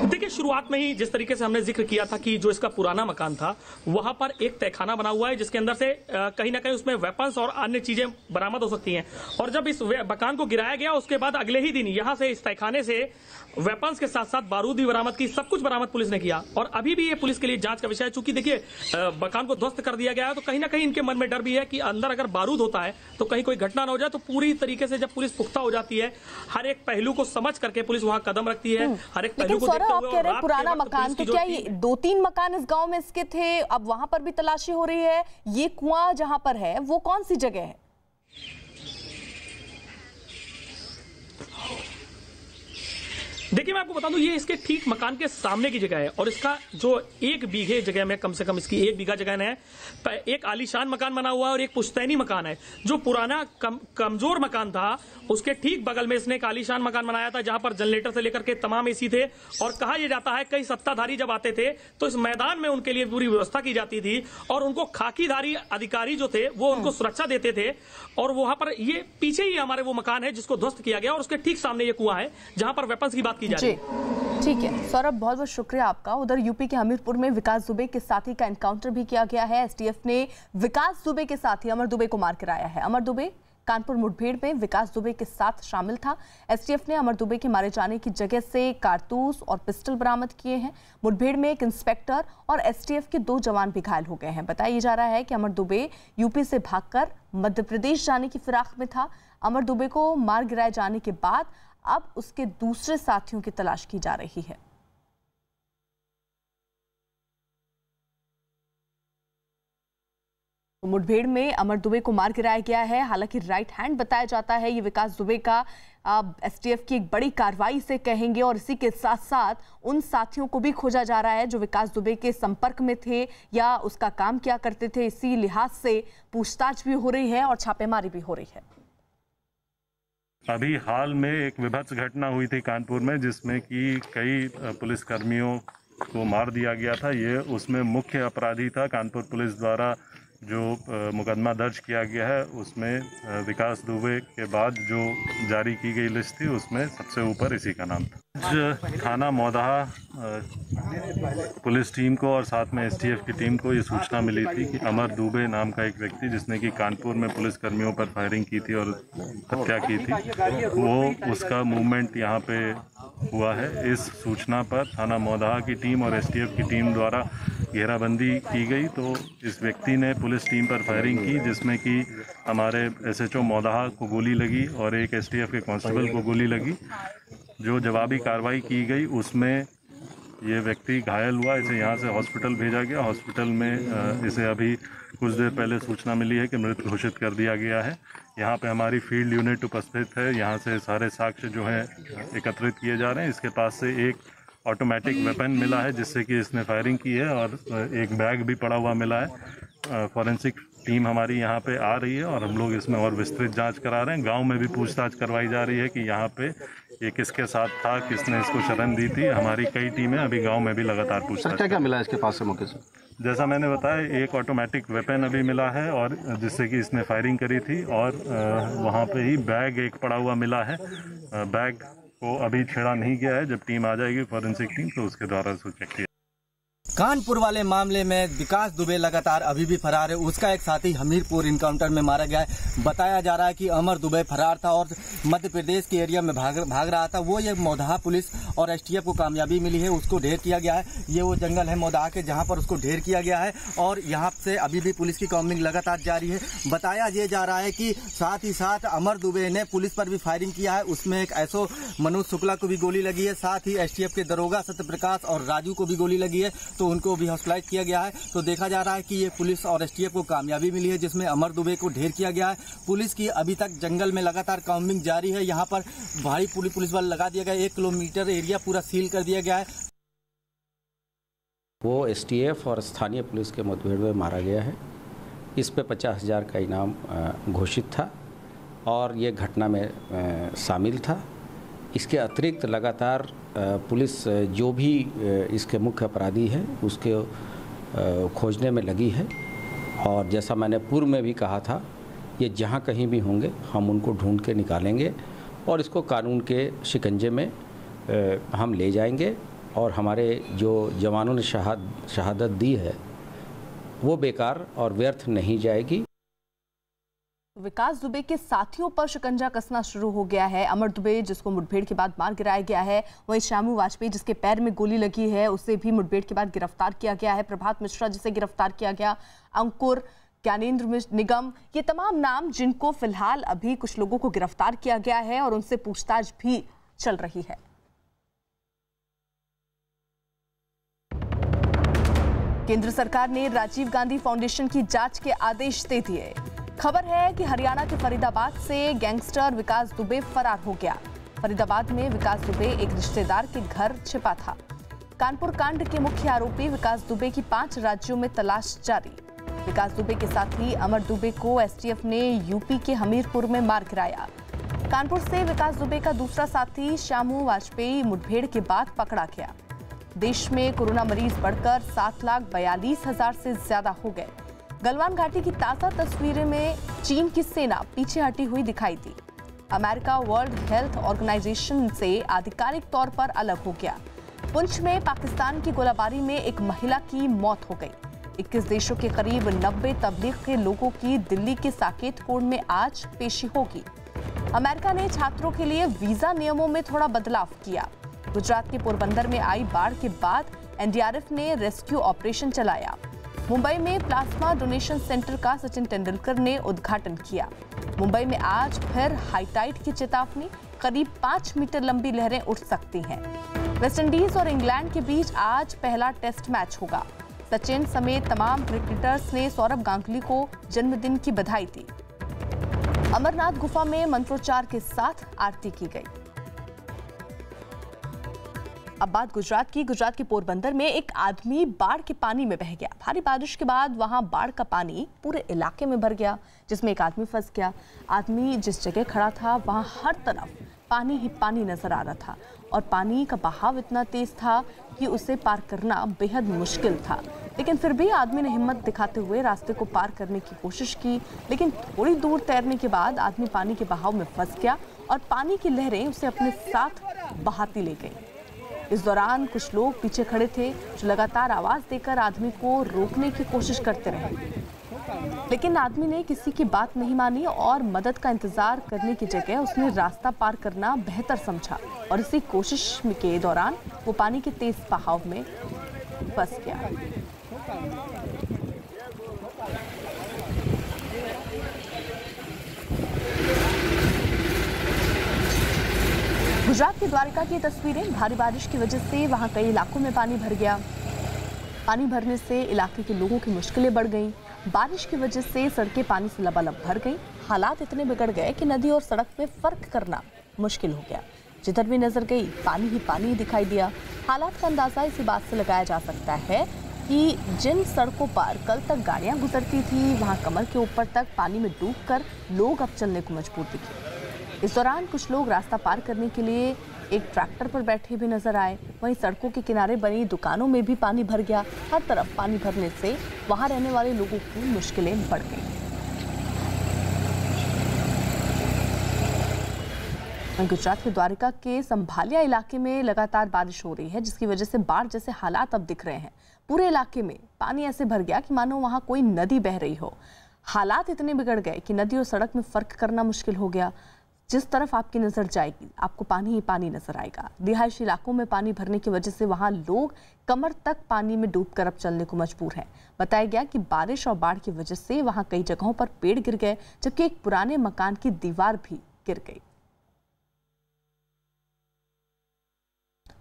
देखिए, देखिए, शुरुआत में ही जिस तरीके से हमने जिक्र किया था कि जो इसका पुराना मकान था वहां पर एक तहखाना बना हुआ है जिसके अंदर से कहीं ना कहीं उसमें वेपन्स और अन्य चीजें बरामद हो सकती हैं। और जब इस मकान को गिराया गया उसके बाद अगले ही दिन यहां से इस तहखाने से वेपन्स के साथ साथ बारूद भी बरामद की, सब कुछ बरामद पुलिस ने किया। और अभी भी ये पुलिस के लिए जांच का विषय है। चूंकि देखिए मकान को ध्वस्त कर दिया गया है तो कहीं ना कहीं इनके मन में डर भी है कि अंदर अगर बारूद होता है तो कहीं कोई घटना ना हो जाए। तो पूरी तरीके से जब पुलिस पुख्ता हो जाती है, हर एक पहलू को समझ करके पुलिस वहां कदम रखती है, हर एक पहलू को देखते हुए। आप कह रहे हैं पुराना मकान, तो क्या ये 2-3 मकान इस गांव में इसके थे, अब वहां पर भी तलाशी हो रही है? ये कुआं जहां पर है वो कौन सी जगह है? देखिए, मैं आपको बता दूं, ये इसके ठीक मकान के सामने की जगह है और इसका जो 1 बीघे जगह में, कम से कम इसकी 1 बीघा जगह है, एक आलीशान मकान बना हुआ है और एक पुश्तैनी मकान है। जो पुराना कमजोर मकान था उसके ठीक बगल में इसने एक आलीशान मकान बनाया था जहां पर जनरेटर से लेकर के तमाम एसी थे। और कहा यह जाता है कई सत्ताधारी जब आते थे तो इस मैदान में उनके लिए पूरी व्यवस्था की जाती थी और उनको खाकीधारी अधिकारी जो थे वो उनको सुरक्षा देते थे। और वहां पर ये पीछे ही हमारे वो मकान है जिसको ध्वस्त किया गया और उसके ठीक सामने ये कुआं है जहां पर वेपन्स की बात की जा रही है। ठीक है सौरभ, बहुत बहुत शुक्रिया आपका। उधर यूपी के हमीरपुर में विकास दुबे के साथी का एनकाउंटर भी किया गया है। एसटीएफ ने विकास दुबे के साथी अमर दुबे को मार गिराया है। अमर दुबे कानपुर मुठभेड़ में विकास दुबे के साथ शामिल था। एसटीएफ ने अमर दुबे के मारे जाने की जगह से कारतूस और पिस्टल बरामद किए हैं। मुठभेड़ में एक इंस्पेक्टर और एसटीएफ के 2 जवान भी घायल हो गए हैं। बताया जा रहा है कि अमर दुबे यूपी से भागकर मध्य प्रदेश जाने की फिराक में था। अमर दुबे को मार गिराए जाने के बाद अब उसके दूसरे साथियों की तलाश की जा रही है। मुठभेड़ में अमर दुबे को मार गिराया गया है। हालांकि राइट हैंड बताया जाता है ये विकास दुबे का। एसटीएफ की एक बड़ी कार्रवाई से कहेंगे और इसी के साथ साथ उन साथियों को भी खोजा जा रहा है जो विकास दुबे के संपर्क में थे या उसका काम किया करते थे। इसी लिहाज से पूछताछ भी हो रही है और छापेमारी भी हो रही है। अभी हाल में एक विभत्स घटना हुई थी कानपुर में जिसमें कि कई पुलिसकर्मियों को मार दिया गया था। ये उसमें मुख्य अपराधी था। कानपुर पुलिस द्वारा जो मुकदमा दर्ज किया गया है उसमें विकास दुबे के बाद जो जारी की गई लिस्ट थी उसमें सबसे ऊपर इसी का नाम था। आज थाना मौदाहा पुलिस टीम को और साथ में एसटीएफ की टीम को ये सूचना मिली थी कि अमर दुबे नाम का एक व्यक्ति जिसने कि कानपुर में पुलिसकर्मियों पर फायरिंग की थी और हत्या की थी, वो उसका मूवमेंट यहाँ पे हुआ है। इस सूचना पर थाना मौदाहा की टीम और एसटीएफ की टीम द्वारा घेराबंदी की गई तो इस व्यक्ति ने पुलिस टीम पर फायरिंग की जिसमें कि हमारे एसएचओ मौदाहा को गोली लगी और एक एसटीएफ के कांस्टेबल को गोली लगी। जो जवाबी कार्रवाई की गई उसमें ये व्यक्ति घायल हुआ। इसे यहाँ से हॉस्पिटल भेजा गया। हॉस्पिटल में इसे अभी कुछ देर पहले सूचना मिली है कि मृत घोषित कर दिया गया है। यहाँ पे हमारी फील्ड यूनिट उपस्थित है। यहाँ से सारे साक्ष्य जो हैं एकत्रित किए जा रहे हैं। इसके पास से एक ऑटोमेटिक वेपन मिला है जिससे कि इसने फायरिंग की है और एक बैग भी पड़ा हुआ मिला है। फॉरेंसिक टीम हमारी यहाँ पे आ रही है और हम लोग इसमें और विस्तृत जांच करा रहे हैं। गांव में भी पूछताछ करवाई जा रही है कि यहाँ पे ये किसके साथ था, किसने इसको शरण दी थी। हमारी कई टीमें अभी गांव में भी लगातार पूछताछ। क्या मिला इसके पास से मौके से? जैसा मैंने बताया, एक ऑटोमेटिक वेपन अभी मिला है और जिससे कि इसने फायरिंग करी थी और वहाँ पे ही बैग एक पड़ा हुआ मिला है। बैग को अभी छेड़ा नहीं गया है। जब टीम आ जाएगी फॉरेंसिक टीम तो उसके द्वारा उसको चेक किया। कानपुर वाले मामले में विकास दुबे लगातार अभी भी फरार है। उसका एक साथी हमीरपुर इनकाउंटर में मारा गया है। बताया जा रहा है कि अमर दुबे फरार था और मध्य प्रदेश के एरिया में भाग रहा था। वो ये मौदाहा पुलिस और एसटीएफ को कामयाबी मिली है, उसको ढेर किया गया है। ये वो जंगल है मौदाहा के जहां पर उसको ढेर किया गया है और यहाँ से अभी भी पुलिस की कॉम्बिंग लगातार जारी है। बताया ये जा रहा है कि साथ ही साथ अमर दुबे ने पुलिस पर भी फायरिंग किया है। उसमें एक एसओ मनोज शुक्ला को भी गोली लगी है। साथ ही एसटीएफ के दरोगा सत्यप्रकाश और राजू को भी गोली लगी है तो उनको भी हॉस्पिटलाइज किया गया है। तो देखा जा रहा है कि ये पुलिस और एसटीएफ को कामयाबी मिली है जिसमें अमर दुबे को ढेर किया गया है। पुलिस की अभी तक जंगल में लगातार काउंटिंग जारी है। यहाँ पर भारी पुलिस बल लगा दिया गया है। 1 किलोमीटर एरिया पूरा सील कर दिया गया है। वो एसटीएफ और स्थानीय पुलिस के मुठभेड़ में मारा गया है। इस पे 50,000 का इनाम घोषित था और ये घटना में शामिल था। इसके अतिरिक्त लगातार पुलिस जो भी इसके मुख्य अपराधी हैं उसके खोजने में लगी है और जैसा मैंने पूर्व में भी कहा था, ये जहाँ कहीं भी होंगे हम उनको ढूंढ के निकालेंगे और इसको कानून के शिकंजे में हम ले जाएंगे और हमारे जो जवानों ने शहादत दी है वो बेकार और व्यर्थ नहीं जाएगी। विकास दुबे के साथियों पर शिकंजा कसना शुरू हो गया है। अमर दुबे जिसको मुठभेड़ के बाद मार गिराया गया है, वहीं शामू वाजपेयी जिसके पैर में गोली लगी है उसे भी मुठभेड़ के बाद गिरफ्तार किया गया है। प्रभात मिश्रा जिसे गिरफ्तार किया गया, अंकुर, ज्ञानेंद्र निगम, ये तमाम नाम जिनको फिलहाल अभी कुछ लोगों को गिरफ्तार किया गया है और उनसे पूछताछ भी चल रही है। केंद्र सरकार ने राजीव गांधी फाउंडेशन की जांच के आदेश दे दिए। खबर है कि हरियाणा के फरीदाबाद से गैंगस्टर विकास दुबे फरार हो गया। फरीदाबाद में विकास दुबे एक रिश्तेदार के घर छिपा था। कानपुर कांड के मुख्य आरोपी विकास दुबे की 5 राज्यों में तलाश जारी। विकास दुबे के साथी अमर दुबे को एसटीएफ ने यूपी के हमीरपुर में मार गिराया। कानपुर से विकास दुबे का दूसरा साथी शामू वाजपेयी मुठभेड़ के बाद पकड़ा गया। देश में कोरोना मरीज बढ़कर 7,42,000 से ज्यादा हो गए। गलवान घाटी की ताजा तस्वीरें में चीन की सेना पीछे हटी हुई दिखाई दी। अमेरिका वर्ल्ड हेल्थ ऑर्गेनाइजेशन से आधिकारिक तौर पर अलग हो गया। पुंछ में पाकिस्तान की गोलाबारी में एक महिला की मौत हो गई। 21 देशों के करीब 90 तबलीग के लोगों की दिल्ली के साकेत कोर्ट में आज पेशी होगी। अमेरिका ने छात्रों के लिए वीजा नियमों में थोड़ा बदलाव किया। गुजरात के पोरबंदर में आई बाढ़ के बाद एनडीआरएफ ने रेस्क्यू ऑपरेशन चलाया। मुंबई में प्लाज्मा डोनेशन सेंटर का सचिन तेंदुलकर ने उद्घाटन किया। मुंबई में आज फिर हाईटाइड की चेतावनी, करीब 5 मीटर लंबी लहरें उठ सकती हैं। वेस्टइंडीज और इंग्लैंड के बीच आज पहला टेस्ट मैच होगा। सचिन समेत तमाम क्रिकेटर्स ने सौरभ गांगुली को जन्मदिन की बधाई दी। अमरनाथ गुफा में मंत्रोच्चार के साथ आरती की गई। अब बात गुजरात की। गुजरात के पोरबंदर में एक आदमी बाढ़ के पानी में बह गया। भारी बारिश के बाद वहां बाढ़ का पानी पूरे इलाके में भर गया, जिसमें एक आदमी फंस गया। आदमी जिस जगह खड़ा था वहां हर तरफ पानी ही पानी नजर आ रहा था और पानी का बहाव इतना तेज था कि उसे पार करना बेहद मुश्किल था। लेकिन फिर भी आदमी ने हिम्मत दिखाते हुए रास्ते को पार करने की कोशिश की, लेकिन थोड़ी दूर तैरने के बाद आदमी पानी के बहाव में फंस गया और पानी की लहरें उसे अपने साथ बहाती ले गई। इस दौरान कुछ लोग पीछे खड़े थे जो लगातार आवाज देकर आदमी को रोकने की कोशिश करते रहे, लेकिन आदमी ने किसी की बात नहीं मानी और मदद का इंतजार करने की जगह उसने रास्ता पार करना बेहतर समझा और इसी कोशिश के दौरान वो पानी के तेज बहाव में फंस गया। गुजरात के द्वारका की तस्वीरें। भारी बारिश की वजह से वहां कई इलाकों में पानी भर गया। पानी भरने से इलाके के लोगों की मुश्किलें बढ़ गईं। बारिश की वजह से सड़कें पानी से लबालब भर गईं। हालात इतने बिगड़ गए कि नदी और सड़क में फर्क करना मुश्किल हो गया। जिधर भी नजर गई पानी ही पानी दिखाई दिया। हालात का अंदाजा इसी बात से लगाया जा सकता है कि जिन सड़कों पर कल तक गाड़ियां गुजरती थी वहां कमर के ऊपर तक पानी में डूबकर लोग अब चलने को मजबूर दिखे। इस दौरान कुछ लोग रास्ता पार करने के लिए एक ट्रैक्टर पर बैठे भी नजर आए। वहीं सड़कों के किनारे बनी दुकानों में भी पानी भर गया। हर तरफ पानी भरने से वहां रहने वाले लोगों की मुश्किलें बढ़ गईं। गुजरात के द्वारका के संभालिया इलाके में लगातार बारिश हो रही है, जिसकी वजह से बाढ़ जैसे हालात अब दिख रहे हैं। पूरे इलाके में पानी ऐसे भर गया कि मानो वहां कोई नदी बह रही हो। हालात इतने बिगड़ गए कि नदी और सड़क में फर्क करना मुश्किल हो गया। जिस तरफ आपकी नजर जाएगी आपको पानी ही पानी नजर आएगा। रिहायशी इलाकों में पानी भरने की वजह से वहां लोग कमर तक पानी में डूबकर अब चलने को मजबूर हैं। बताया गया कि बारिश और बाढ़ की वजह से वहां कई जगहों पर पेड़ गिर गए, जबकि एक पुराने मकान की दीवार भी गिर गई।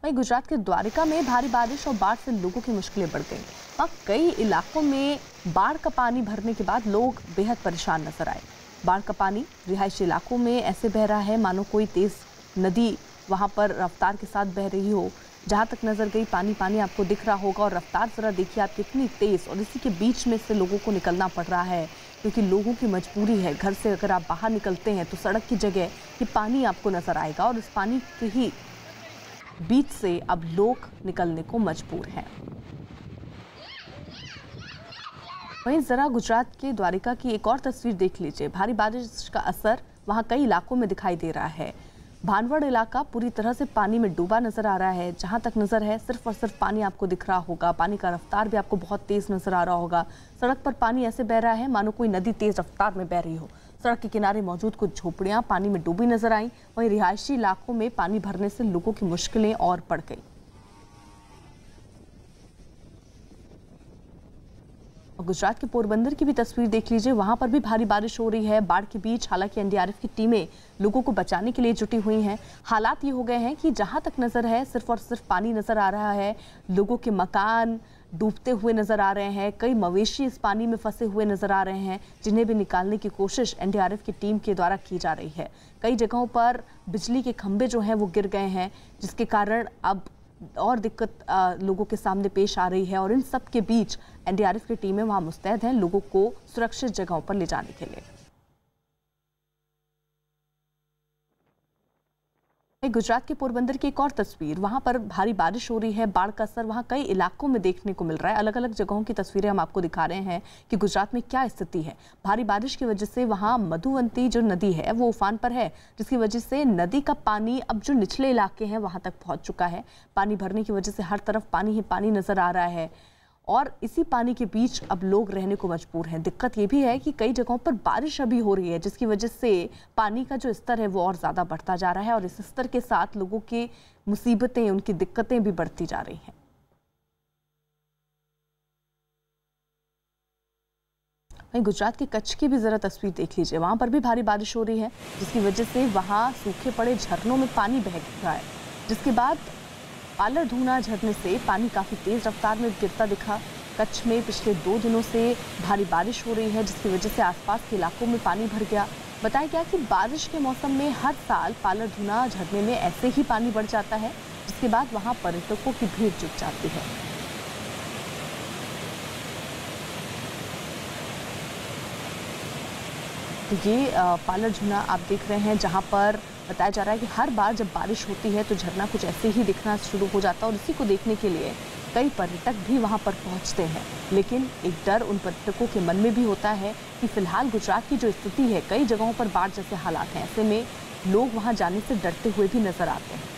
वहीं गुजरात के द्वारका में भारी बारिश और बाढ़ से लोगों की मुश्किलें बढ़ गईं। वहां कई इलाकों में बाढ़ का पानी भरने के बाद लोग बेहद परेशान नजर आए। बाढ़ का पानी रिहायशी इलाकों में ऐसे बह रहा है मानो कोई तेज नदी वहां पर रफ्तार के साथ बह रही हो। जहां तक नजर गई पानी पानी आपको दिख रहा होगा और रफ्तार जरा देखिए आप कितनी तेज, और इसी के बीच में से लोगों को निकलना पड़ रहा है क्योंकि लोगों की मजबूरी है। घर से अगर आप बाहर निकलते हैं तो सड़क की जगह ये पानी आपको नजर आएगा और इस पानी के ही बीच से अब लोग निकलने को मजबूर हैं। वहीं जरा गुजरात के द्वारका की एक और तस्वीर देख लीजिए। भारी बारिश का असर वहां कई इलाकों में दिखाई दे रहा है। भानवड़ इलाका पूरी तरह से पानी में डूबा नजर आ रहा है। जहां तक नजर है सिर्फ और सिर्फ पानी आपको दिख रहा होगा। पानी का रफ्तार भी आपको बहुत तेज नजर आ रहा होगा। सड़क पर पानी ऐसे बह रहा है मानो कोई नदी तेज रफ्तार में बह रही हो। सड़क के किनारे मौजूद कुछ झोपड़ियां पानी में डूबी नजर आई। वहीं रिहायशी इलाकों में पानी भरने से लोगों की मुश्किलें और बढ़ गई। गुजरात के पोरबंदर की भी तस्वीर देख लीजिए। वहां पर भी भारी बारिश हो रही है बाढ़ के बीच। हालांकि एनडीआरएफ की टीमें लोगों को बचाने के लिए जुटी हुई हैं। हालात ये हो गए हैं कि जहां तक नजर है सिर्फ और सिर्फ पानी नजर आ रहा है। लोगों के मकान डूबते हुए नजर आ रहे हैं। कई मवेशी इस पानी में फंसे हुए नजर आ रहे हैं, जिन्हें भी निकालने की कोशिश एनडीआरएफ की टीम के द्वारा की जा रही है। कई जगहों पर बिजली के खंभे जो हैं वो गिर गए हैं, जिसके कारण अब और दिक्कत लोगों के सामने पेश आ रही है। और इन सब के बीच एनडीआरएफ की टीमें वहां मुस्तैद हैं लोगों को सुरक्षित जगहों पर ले जाने के लिए। गुजरात के पोरबंदर की एक और तस्वीर। वहां पर भारी बारिश हो रही है। बाढ़ का असर वहां कई इलाकों में देखने को मिल रहा है। अलग अलग जगहों की तस्वीरें हम आपको दिखा रहे हैं कि गुजरात में क्या स्थिति है। भारी बारिश की वजह से वहां मधुवंती जो नदी है वो उफान पर है, जिसकी वजह से नदी का पानी अब जो निचले इलाके हैं वहां तक पहुंच चुका है। पानी भरने की वजह से हर तरफ पानी ही पानी नजर आ रहा है और इसी पानी के बीच अब लोग रहने को मजबूर हैं। दिक्कत ये भी है कि कई जगहों पर बारिश अभी हो रही है, जिसकी वजह से पानी का जो स्तर है वो और ज़्यादा बढ़ता जा रहा है और इस स्तर के साथ लोगों की मुसीबतें, उनकी दिक्कतें भी बढ़ती जा रही हैं। वहीं गुजरात के कच्छ की भी ज़रा तस्वीर देख लीजिए। वहाँ पर भी भारी बारिश हो रही है, जिसकी वजह से वहाँ सूखे पड़े झरनों में पानी बह रहा है, जिसके बाद पालर धूना झरने से पानी काफ़ी तेज़ रफ्तार में गिरता दिखा। कच्छ में पिछले 2 दिनों से भारी बारिश हो रही है, जिसकी वजह से आसपास के इलाकों में पानी भर गया। बताया गया कि बारिश के मौसम में हर साल पालर धूना झरने में ऐसे ही पानी बढ़ जाता है, जिसके बाद वहाँ पर्यटकों की भीड़ जुट जाती है। तो ये पालर झरना आप देख रहे हैं, जहाँ पर बताया जा रहा है कि हर बार जब बारिश होती है तो झरना कुछ ऐसे ही दिखना शुरू हो जाता है और इसी को देखने के लिए कई पर्यटक भी वहां पर पहुंचते हैं। लेकिन एक डर उन पर्यटकों के मन में भी होता है कि फिलहाल गुजरात की जो स्थिति है, कई जगहों पर बाढ़ जैसे हालात हैं, ऐसे में लोग वहां जाने से डरते हुए भी नजर आते हैं।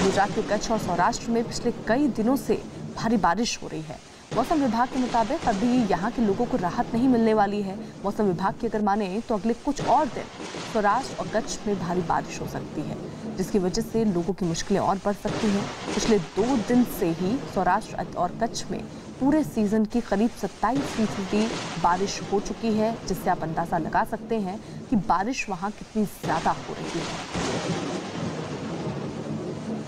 गुजरात के कच्छ और सौराष्ट्र में पिछले कई दिनों से भारी बारिश हो रही है। मौसम विभाग के मुताबिक अभी यहाँ के लोगों को राहत नहीं मिलने वाली है। मौसम विभाग की अगर माने तो अगले कुछ और दिन सौराष्ट्र और कच्छ में भारी बारिश हो सकती है, जिसकी वजह से लोगों की मुश्किलें और बढ़ सकती हैं। पिछले 2 दिन से ही सौराष्ट्र और कच्छ में पूरे सीजन की करीब 27% बारिश हो चुकी है, जिससे आप अंदाज़ा लगा सकते हैं कि बारिश वहाँ कितनी ज़्यादा हो रही है।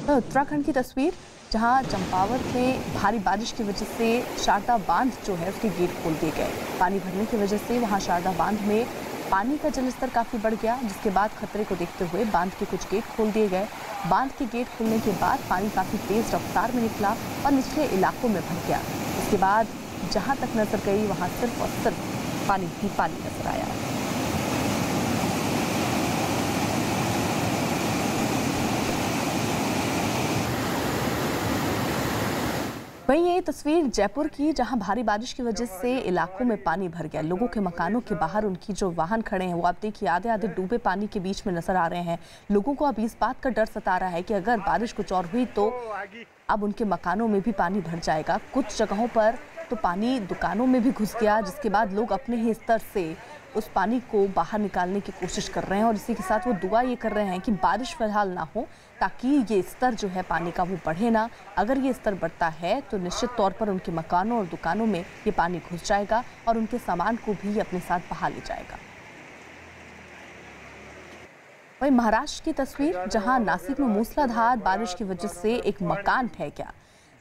तो उत्तराखंड की तस्वीर, जहां चंपावत में भारी बारिश की वजह से शारदा बांध जो है उसके गेट खोल दिए गए। पानी भरने की वजह से वहां शारदा बांध में पानी का जलस्तर काफ़ी बढ़ गया, जिसके बाद खतरे को देखते हुए बांध के कुछ गेट खोल दिए गए। बांध के गेट खुलने के बाद पानी काफ़ी तेज़ रफ्तार में निकला और निचले इलाकों में भर गया। इसके बाद जहाँ तक नजर गई वहाँ सिर्फ और सिर्फ पानी ही पानी नजर आया। वहीं ये तस्वीर जयपुर की, जहां भारी बारिश की वजह से इलाकों में पानी भर गया। लोगों के मकानों के बाहर उनकी जो वाहन खड़े हैं वो आप देखिए आधे आधे डूबे पानी के बीच में नजर आ रहे हैं। लोगों को अब इस बात का डर सता रहा है कि अगर बारिश कुछ और हुई तो अब उनके मकानों में भी पानी भर जाएगा। कुछ जगहों पर तो पानी दुकानों में भी घुस गया, जिसके बाद लोग अपने ही स्तर से उस पानी को बाहर निकालने की कोशिश कर रहे हैं और इसी के साथ वो दुआ ये कर रहे हैं कि बारिश फिलहाल ना हो, ताकि ये स्तर जो है पानी का वो बढ़े ना। अगर ये स्तर बढ़ता है तो निश्चित तौर पर उनके मकानों और दुकानों में ये पानी घुस जाएगा और उनके सामान को भी अपने साथ बहा ले जाएगा। वहीं महाराष्ट्र की तस्वीर, जहां नासिक में मूसलाधार बारिश की वजह से एक मकान ढह गया।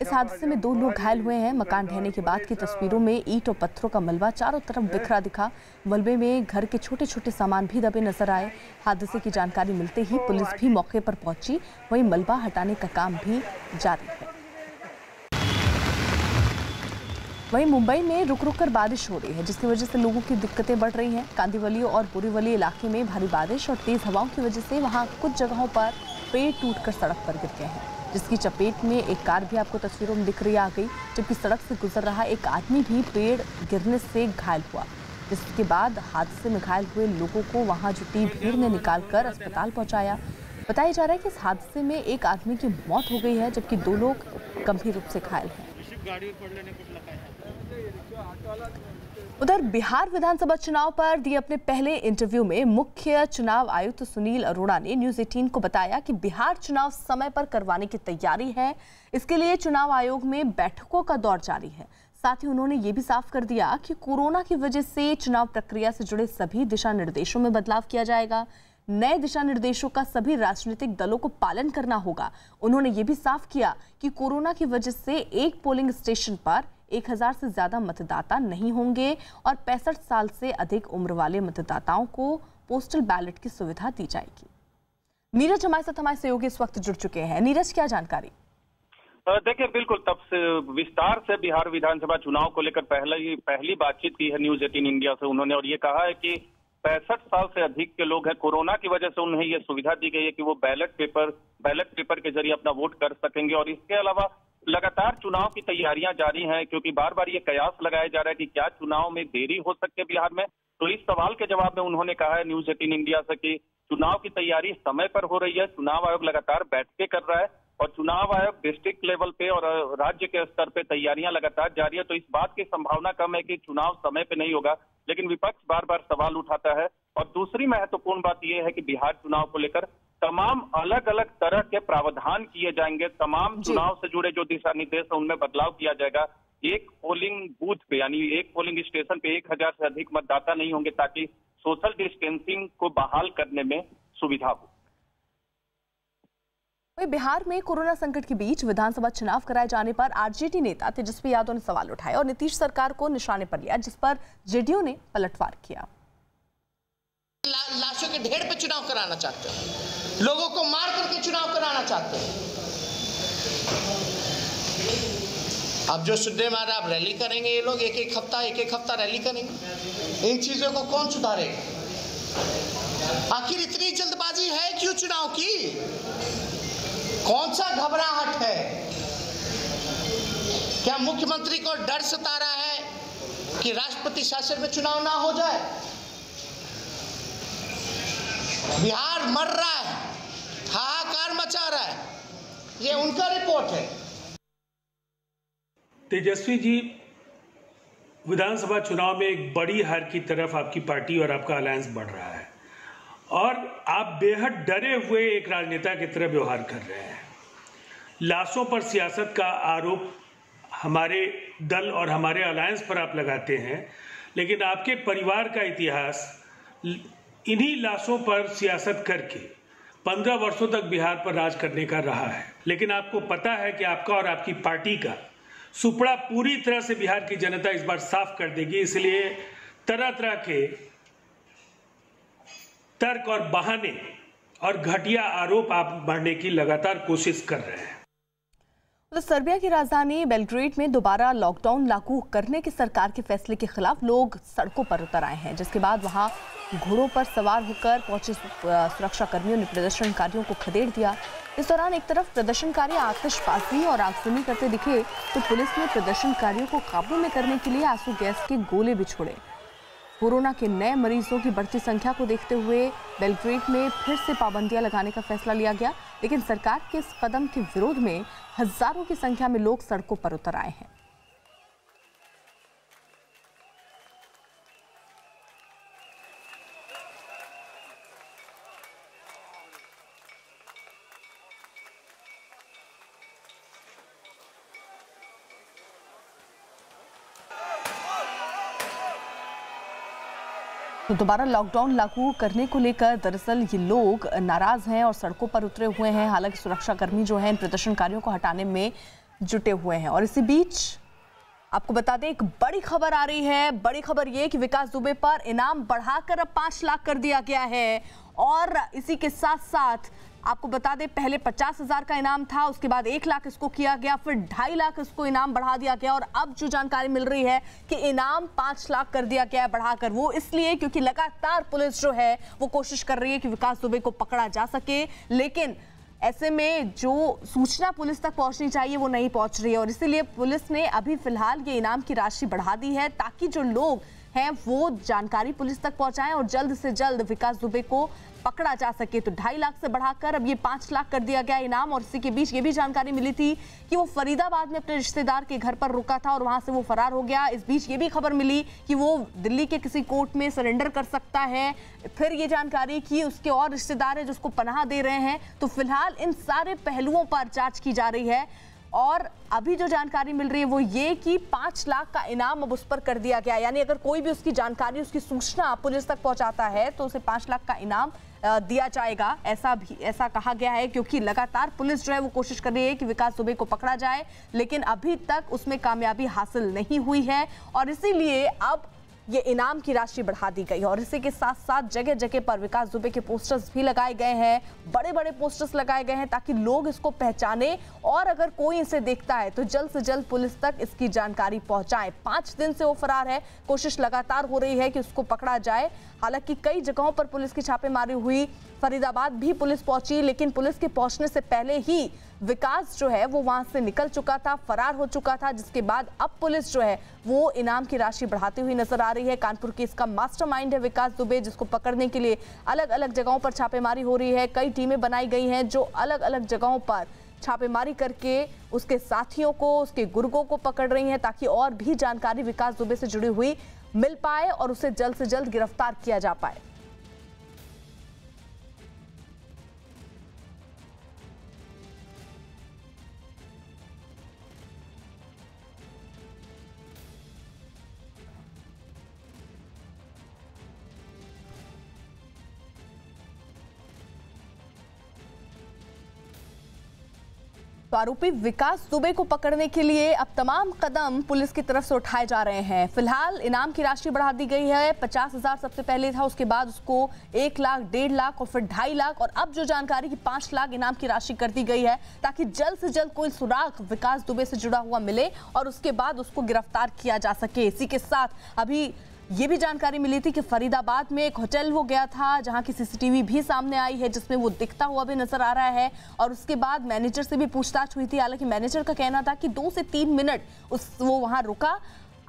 इस हादसे में 2 लोग घायल हुए हैं। मकान ढहने के बाद की तस्वीरों में ईंट और पत्थरों का मलबा चारों तरफ बिखरा दिखा। मलबे में घर के छोटे छोटे सामान भी दबे नजर आए। हादसे की जानकारी मिलते ही पुलिस भी मौके पर पहुंची। वहीं मलबा हटाने का काम भी जारी है। वहीं मुंबई में रुक रुक कर बारिश हो रही है, जिसकी वजह से लोगों की दिक्कतें बढ़ रही हैं। कांदिवली और बोरीवली इलाके में भारी बारिश और तेज हवाओं की वजह से वहां कुछ जगहों पर पेड़ टूटकर सड़क पर गिर गए हैं, जिसकी चपेट में एक कार भी आपको तस्वीरों में दिख रही आ गई, जबकि सड़क से गुजर रहा एक आदमी भी पेड़ गिरने से घायल हुआ, जिसके बाद हादसे में घायल हुए लोगों को वहां जुटी भीड़ ने निकालकर अस्पताल पहुंचाया। बताया जा रहा है कि इस हादसे में एक आदमी की मौत हो गई है, जबकि 2 लोग गंभीर रूप से घायल हैं। उधर बिहार विधानसभा चुनाव पर दिए अपने पहले इंटरव्यू में मुख्य चुनाव आयुक्त सुनील अरोड़ा ने न्यूज़ 18 को बताया कि बिहार चुनाव समय पर करवाने की तैयारी है। इसके लिए चुनाव आयोग में बैठकों का दौर जारी है। साथ ही उन्होंने ये भी साफ कर दिया कि कोरोना की वजह से चुनाव प्रक्रिया से जुड़े सभी दिशा निर्देशों में बदलाव किया जाएगा। नए दिशा निर्देशों का सभी राजनीतिक दलों को पालन करना होगा। उन्होंने ये भी साफ किया कि कोरोना की वजह से एक पोलिंग स्टेशन पर 1000 से ज्यादा मतदाता नहीं होंगे और 65 साल से अधिक उम्र वाले मतदाताओं को पोस्टल बैलेट की सुविधा दी जाएगी। नीरज हमारे साथ हमारे सहयोगी इस वक्त जुड़ चुके हैं। नीरज, क्या जानकारी? देखिए, बिल्कुल तब से विस्तार से बिहार विधानसभा चुनाव को लेकर पहली बातचीत की है न्यूज़ 18 इंडिया से उन्होंने, और ये कहा है कि 65 साल से अधिक के लोग हैं। कोरोना की वजह से उन्हें ये सुविधा दी गई है कि वो बैलेट पेपर के जरिए अपना वोट कर सकेंगे। और इसके अलावा लगातार चुनाव की तैयारियां जारी हैं, क्योंकि बार बार ये कयास लगाया जा रहा है कि क्या चुनाव में देरी हो सकती है बिहार में। तो इस सवाल के जवाब में उन्होंने कहा है न्यूज़ 18 इंडिया से कि चुनाव की तैयारी समय पर हो रही है। चुनाव आयोग लगातार बैठकें कर रहा है और चुनाव आयोग डिस्ट्रिक्ट लेवल पे और राज्य के स्तर पे तैयारियां लगातार जारी है। तो इस बात की संभावना कम है कि चुनाव समय पे नहीं होगा, लेकिन विपक्ष बार बार सवाल उठाता है। और दूसरी महत्वपूर्ण बात यह है कि बिहार चुनाव को लेकर तमाम अलग अलग तरह के प्रावधान किए जाएंगे। तमाम चुनाव से जुड़े जो दिशा निर्देश है उनमें बदलाव किया जाएगा। एक पोलिंग बूथ पे यानी एक पोलिंग स्टेशन पे 1000 से अधिक मतदाता नहीं होंगे, ताकि सोशल डिस्टेंसिंग को बहाल करने में सुविधा हो। बिहार में कोरोना संकट के बीच विधानसभा चुनाव कराए जाने पर आरजेडी नेता तेजस्वी यादव ने सवाल उठाए और नीतीश सरकार को निशाने पर लिया, जिस पर जेडीयू ने पलटवार किया। लाशों के ढेर पे चुनाव कराना चाहते हैं, लोगों को मार करके चुनाव कराना चाहते हैं। अब जो सुनने में आ रहा है, अब रैली करेंगे ये लोग, एक एक हफ्ता रैली करेंगे। इन चीजों को कौन सुधारेगा? आखिर इतनी जल्दबाजी है क्यों चुनाव की? कौन सा घबराहट है? क्या मुख्यमंत्री को डर सता रहा है कि राष्ट्रपति शासन में चुनाव ना हो जाए? बिहार मर रहा है, हाहाकार मचा रहा है, ये उनका रिपोर्ट है। तेजस्वी जी, विधानसभा चुनाव में एक बड़ी हार की तरफ आपकी पार्टी और आपका अलायंस बढ़ रहा है और आप बेहद डरे हुए एक राजनेता की तरह व्यवहार कर रहे हैं। लाशों पर सियासत का आरोप हमारे दल और हमारे अलायंस पर आप लगाते हैं, लेकिन आपके परिवार का इतिहास इन्हीं लाशों पर सियासत करके 15 वर्षों तक बिहार पर राज करने का रहा है। लेकिन आपको पता है कि आपका और आपकी पार्टी का सुपड़ा पूरी तरह से बिहार की जनता इस बार साफ कर देगी। इसलिए तरह तरह के तर्क और बहाने और घटिया आरोप आप बढ़ने की लगातार कोशिश कर रहे हैं। तो सर्बिया की राजधानी बेलग्रेड में दोबारा लॉकडाउन लागू करने के सरकार के फैसले के खिलाफ लोग सड़कों पर उतर आए हैं, जिसके बाद वहां घोड़ों पर सवार होकर पहुंचे सुरक्षा कर्मियों ने प्रदर्शनकारियों को खदेड़ दिया। इस दौरान एक तरफ प्रदर्शनकारी आतिशबाजी और आगजनी करते दिखे, तो पुलिस ने प्रदर्शनकारियों को काबू में करने के लिए आंसू गैस के गोले भी छोड़े। कोरोना के नए मरीजों की बढ़ती संख्या को देखते हुए बेलग्रेड में फिर से पाबंदियां लगाने का फैसला लिया गया, लेकिन सरकार के इस कदम के विरोध में हजारों की संख्या में लोग सड़कों पर उतर आए हैं। तो दोबारा लॉकडाउन लागू करने को लेकर दरअसल ये लोग नाराज हैं और सड़कों पर उतरे हुए हैं। हालांकि सुरक्षाकर्मी जो हैं इन प्रदर्शनकारियों को हटाने में जुटे हुए हैं। और इसी बीच आपको बता दें, एक बड़ी खबर आ रही है। बड़ी खबर ये कि विकास दुबे पर इनाम बढ़ाकर अब 5 लाख कर दिया गया है। और इसी के साथ साथ आपको बता दें, पहले 50,000 का इनाम था, उसके बाद 1 लाख इसको किया गया, फिर 2.5 लाख इसको इनाम बढ़ा दिया गया। और अब जो जानकारी मिल रही है कि इनाम 5 लाख कर दिया गया है बढ़ाकर। वो इसलिए क्योंकि लगातार पुलिस जो है वो कोशिश कर रही है कि विकास दुबे को पकड़ा जा सके, लेकिन ऐसे में जो सूचना पुलिस तक पहुंचनी चाहिए वो नहीं पहुंच रही है, और इसीलिए पुलिस ने अभी फिलहाल ये इनाम की राशि बढ़ा दी है ताकि जो लोग हैं वो जानकारी पुलिस तक पहुंचाएं और जल्द से जल्द विकास दुबे को पकड़ा जा सके। तो 2.5 लाख से बढ़ाकर अब ये 5 लाख कर दिया गया इनाम। और इसी के बीच ये भी जानकारी मिली थी कि वो फरीदाबाद में अपने रिश्तेदार के घर पर रुका था और वहां से वो फरार हो गया। इस बीच ये भी खबर मिली कि वो दिल्ली के किसी कोर्ट में सरेंडर कर सकता है। फिर ये जानकारी कि उसके और रिश्तेदार हैं जो उसको पनाह दे रहे हैं। तो फिलहाल इन सारे पहलुओं पर जांच की जा रही है और अभी जो जानकारी मिल रही है वो ये कि 5 लाख का इनाम अब उस पर कर दिया गया। यानी अगर कोई भी उसकी जानकारी, उसकी सूचना पुलिस तक पहुंचाता है तो उसे 5 लाख का इनाम दिया जाएगा। ऐसा कहा गया है क्योंकि लगातार पुलिस जो है वो कोशिश कर रही है कि विकास दुबे को पकड़ा जाए, लेकिन अभी तक उसमें कामयाबी हासिल नहीं हुई है और इसीलिए अब ये इनाम की राशि बढ़ा दी गई है। और इसी के साथ साथ जगह जगह पर विकास दुबे के पोस्टर्स भी लगाए गए हैं, बड़े बड़े पोस्टर्स लगाए गए हैं ताकि लोग इसको पहचाने और अगर कोई इसे देखता है तो जल्द से जल्द पुलिस तक इसकी जानकारी पहुंचाए। 5 दिन से वो फरार है, कोशिश लगातार हो रही है कि उसको पकड़ा जाए। हालांकि कई जगहों पर पुलिस की छापेमारी हुई, फरीदाबाद भी पुलिस पहुंची, लेकिन पुलिस के पहुंचने से पहले ही विकास जो है वो वहां से निकल चुका था, फरार हो चुका था, जिसके बाद अब पुलिस जो है वो इनाम की राशि बढ़ाती हुई नजर आ रही है। कानपुर केस का मास्टरमाइंड है विकास दुबे, जिसको पकड़ने के लिए अलग अलग जगहों पर छापेमारी हो रही है। कई टीमें बनाई गई हैं जो अलग अलग जगहों पर छापेमारी करके उसके साथियों को, उसके गुर्गों को पकड़ रही हैं ताकि और भी जानकारी विकास दुबे से जुड़ी हुई मिल पाए और उसे जल्द से जल्द गिरफ्तार किया जा पाए। तो आरोपी विकास दुबे को पकड़ने के लिए अब तमाम कदम पुलिस की तरफ से उठाए जा रहे हैं। फिलहाल इनाम की राशि बढ़ा दी गई है, 50,000 सबसे पहले था, उसके बाद उसको 1 लाख, 1.5 लाख और फिर 2.5 लाख और अब जो जानकारी की 5 लाख इनाम की राशि कर दी गई है ताकि जल्द से जल्द कोई सुराग विकास दुबे से जुड़ा हुआ मिले और उसके बाद उसको गिरफ्तार किया जा सके। इसी के साथ अभी ये भी जानकारी मिली थी कि फरीदाबाद में एक होटल वो गया था जहां की सीसीटीवी भी सामने आई है जिसमें वो दिखता हुआ भी नजर आ रहा है और उसके बाद मैनेजर से भी पूछताछ हुई थी। हालांकि मैनेजर का कहना था कि 2 से 3 मिनट वो वहां रुका,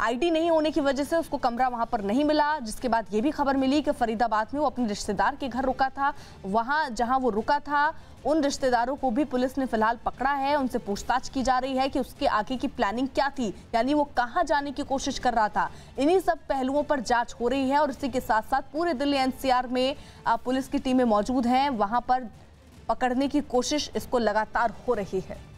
आईडी नहीं होने की वजह से उसको कमरा वहां पर नहीं मिला। जिसके बाद ये भी खबर मिली कि फरीदाबाद में वो अपने रिश्तेदार के घर रुका था, वहां जहां वो रुका था उन रिश्तेदारों को भी पुलिस ने फिलहाल पकड़ा है। उनसे पूछताछ की जा रही है कि उसके आगे की प्लानिंग क्या थी, यानी वो कहां जाने की कोशिश कर रहा था। इन्हीं सब पहलुओं पर जांच हो रही है और इसी के साथ साथ पूरे दिल्ली एनसीआर में पुलिस की टीमें मौजूद हैं, वहां पर पकड़ने की कोशिश इसको लगातार हो रही है।